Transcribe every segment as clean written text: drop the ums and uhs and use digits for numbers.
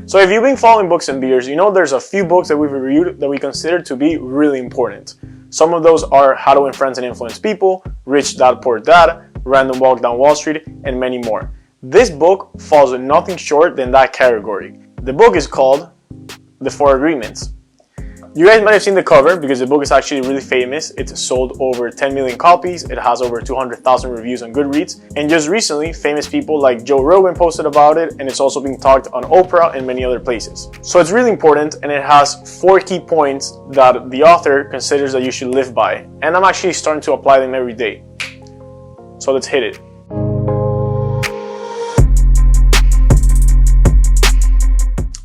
So if you've been following Books and Beers, you know there's a few books that we've reviewed that we consider to be really important. Some of those are How to Win Friends and Influence People, Rich Dad Poor Dad, Random Walk Down Wall Street, and many more. This book falls nothing short than that category. The book is called The 4 Agreements. You guys might have seen the cover because the book is actually really famous. It's sold over 10 million copies. It has over 200,000 reviews on Goodreads. And just recently, famous people like Joe Rogan posted about it, and it's also being talked on Oprah and many other places. So it's really important, and it has 4 key points that the author considers that you should live by. And I'm actually starting to apply them every day. So let's hit it.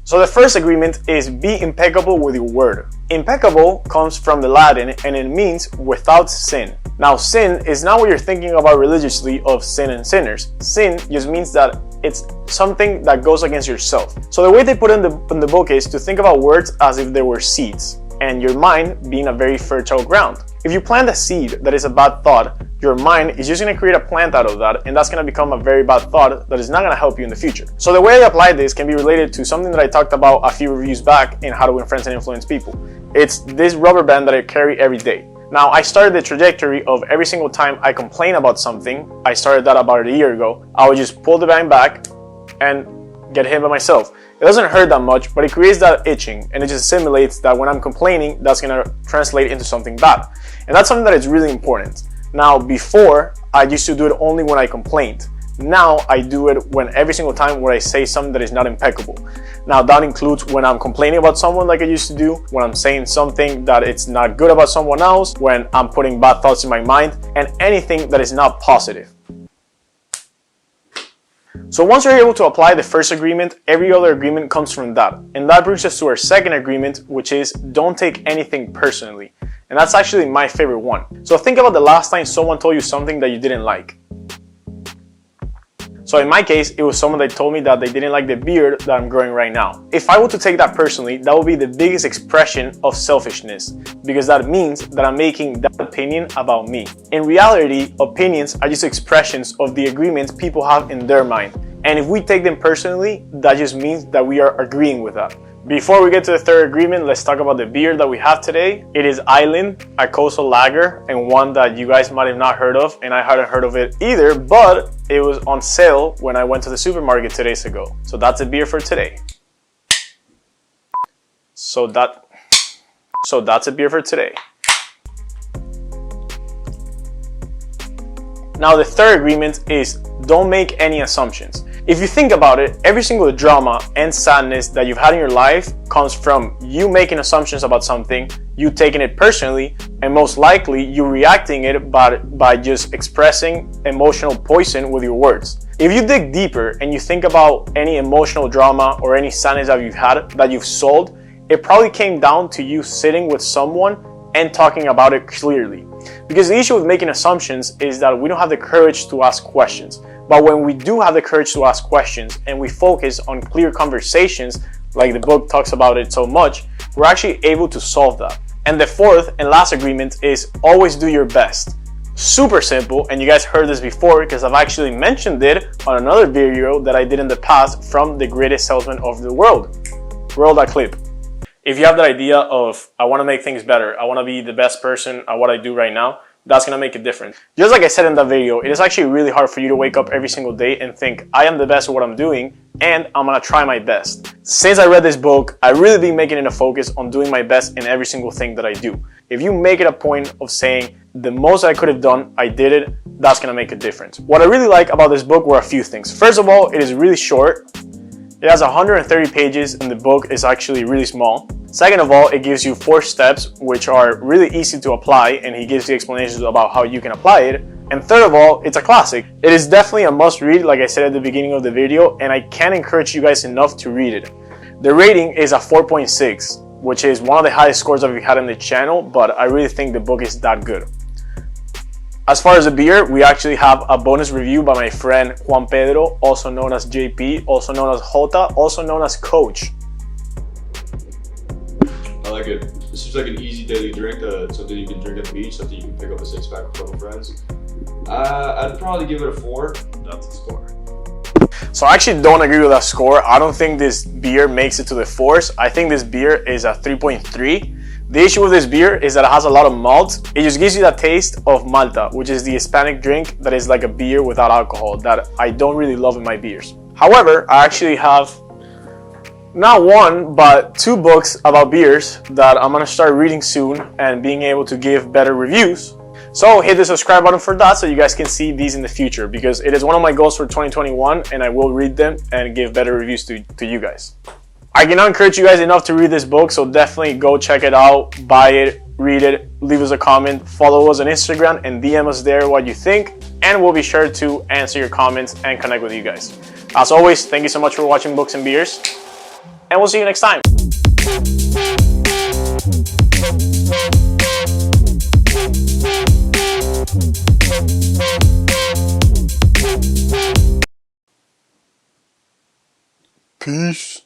So the first agreement is be impeccable with your word. Impeccable comes from the Latin and it means without sin. Now sin is not what you're thinking about religiously of sin and sinners. Sin just means that it's something that goes against yourself. So the way they put in the book is to think about words as if they were seeds, and your mind being a very fertile ground. If you plant a seed that is a bad thought, your mind is just going to create a plant out of that, and that's going to become a very bad thought that is not going to help you in the future. So the way I apply this can be related to something that I talked about a few reviews back in How to Win Friends and Influence People. It's this rubber band that I carry every day. Now, I started the trajectory of every single time I complain about something. I started that about a year ago. I would just pull the band back and get hit by myself. It doesn't hurt that much, but it creates that itching, and it just simulates that when I'm complaining, that's going to translate into something bad. And that's something that is really important. Now, before, I used to do it only when I complained. Now, I do it when every single time where I say something that is not impeccable. Now, that includes when I'm complaining about someone like I used to do, when I'm saying something that it's not good about someone else, when I'm putting bad thoughts in my mind, and anything that is not positive. So once you're able to apply the first agreement, every other agreement comes from that. And that brings us to our second agreement, which is don't take anything personally. And that's actually my favorite one. So think about the last time someone told you something that you didn't like. So in my case, it was someone that told me that they didn't like the beard that I'm growing right now. If I were to take that personally, that would be the biggest expression of selfishness, because that means that I'm making that opinion about me. In reality, opinions are just expressions of the agreements people have in their mind. And if we take them personally, that just means that we are agreeing with that. Before we get to the third agreement, let's talk about the beer that we have today. It is Island, a coastal lager, and one that you guys might have not heard of, and I hadn't heard of it either, but it was on sale when I went to the supermarket 2 days ago. So that's a beer for today. So that's a beer for today. Now the third agreement is don't make any assumptions. If you think about it, every single drama and sadness that you've had in your life comes from you making assumptions about something, you taking it personally, and most likely you reacting it by just expressing emotional poison with your words. If you dig deeper and you think about any emotional drama or any sadness that you've had, that you've solved, it probably came down to you sitting with someone and talking about it clearly. Because the issue with making assumptions is that we don't have the courage to ask questions. But when we do have the courage to ask questions and we focus on clear conversations, like the book talks about it so much, we're actually able to solve that. And the fourth and last agreement is always do your best. Super simple, and you guys heard this before because I've actually mentioned it on another video that I did in the past from the greatest salesman of the world. Roll that clip. If you have that idea of, I want to make things better, I want to be the best person at what I do right now, that's going to make a difference. Just like I said in that video, it is actually really hard for you to wake up every single day and think, I am the best at what I'm doing, and I'm going to try my best. Since I read this book, I've really been making it a focus on doing my best in every single thing that I do. If you make it a point of saying, the most I could have done, I did it, that's going to make a difference. What I really like about this book were a few things. First of all, it is really short. It has 130 pages and the book is actually really small. Second of all, it gives you 4 steps which are really easy to apply, and he gives you explanations about how you can apply it. And third of all, it's a classic. It is definitely a must read, like I said at the beginning of the video, and I can't encourage you guys enough to read it. The rating is a 4.6, which is one of the highest scores that we've had on the channel, but I really think the book is that good. As far as the beer, we actually have a bonus review by my friend Juan Pedro, also known as JP, also known as Jota, also known as Coach. I like it. This is like an easy daily drink, something you can drink at the beach, something you can pick up a 6-pack with a couple friends. I'd probably give it a 4. That's a score. So I actually don't agree with that score. I don't think this beer makes it to the 4s. I think this beer is a 3.3. The issue with this beer is that it has a lot of malt. It just gives you that taste of Malta, which is the Hispanic drink that is like a beer without alcohol that I don't really love in my beers. However, I actually have not one, but 2 books about beers that I'm gonna start reading soon and being able to give better reviews. So hit the subscribe button for that so you guys can see these in the future, because it is one of my goals for 2021 and I will read them and give better reviews to you guys. I cannot encourage you guys enough to read this book, so definitely go check it out, buy it, read it, leave us a comment, follow us on Instagram and DM us there what you think, and we'll be sure to answer your comments and connect with you guys. As always, thank you so much for watching Books and Beers, and we'll see you next time. Peace.